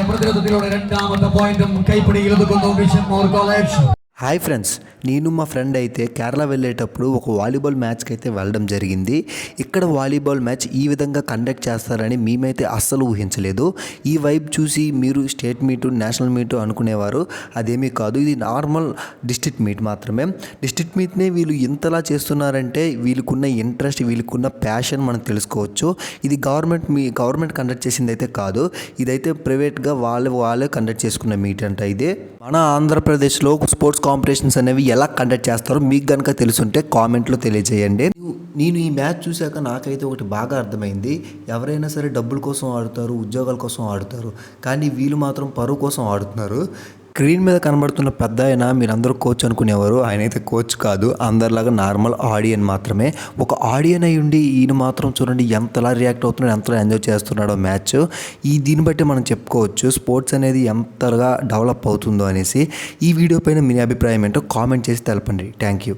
പ്രതിരോധത്തിലൂടെ രണ്ടാമത്തെ പോയിന്റും കൈപ്പിടിയിലൊതുക്കുന്നു വിഷമോർ കോളേജ്. హాయ్ ఫ్రెండ్స్, నేను మా ఫ్రెండ్ అయితే కేరళ వెళ్ళేటప్పుడు ఒక వాలీబాల్ మ్యాచ్కి అయితే వెళ్ళడం జరిగింది. ఇక్కడ వాలీబాల్ మ్యాచ్ ఈ విధంగా కండక్ట్ చేస్తారని మేమైతే అస్సలు ఊహించలేదు. ఈ వైబ్ చూసి మీరు స్టేట్ మీటు నేషనల్ మీటు అనుకునేవారు. అదేమీ కాదు, ఇది నార్మల్ డిస్ట్రిక్ట్ మీట్ మాత్రమే. డిస్ట్రిక్ట్ మీట్నే వీళ్ళు ఇంతలా చేస్తున్నారంటే వీళ్ళకున్న ఇంట్రెస్ట్, వీళ్ళకున్న ప్యాషన్ మనం తెలుసుకోవచ్చు. ఇది గవర్నమెంట్ కండక్ట్ చేసింది అయితే కాదు, ఇదైతే ప్రైవేట్గా వాళ్ళే కండక్ట్ చేసుకున్న మీట్ అంట. ఇదే మన ఆంధ్రప్రదేశ్లో స్పోర్ట్స్ కాంపిటీషన్స్ అనేవి ఎలా కండక్ట్ చేస్తారో మీకు కనుక తెలుసుంటే కామెంట్లో తెలియజేయండి. నేను ఈ మ్యాచ్ చూశాక నాకైతే ఒకటి బాగా అర్థమైంది. ఎవరైనా సరే డబ్బుల కోసం ఆడుతారు, ఉద్యోగాల కోసం ఆడుతారు, కానీ వీళ్ళు మాత్రం పరువు కోసం ఆడుతున్నారు. స్క్రీన్ మీద కనబడుతున్న పెద్ద ఆయన మీరందరూ కోచ్ అనుకునేవారు. ఆయన అయితే కోచ్ కాదు, అందరిలాగా నార్మల్ ఆడియన్ మాత్రమే. ఒక ఆడియన్ అయి ఉండి ఈయన మాత్రం చూడండి ఎంతలా రియాక్ట్ అవుతున్నాడు, ఎంతలా ఎంజాయ్ చేస్తున్నాడో మ్యాచ్. దీన్ని బట్టి మనం చెప్పుకోవచ్చు స్పోర్ట్స్ అనేది ఎంతగా డెవలప్ అవుతుందో అనేసి. ఈ వీడియో పైన మీ అభిప్రాయం ఏంటో కామెంట్ చేసి తెలపండి. Thank you.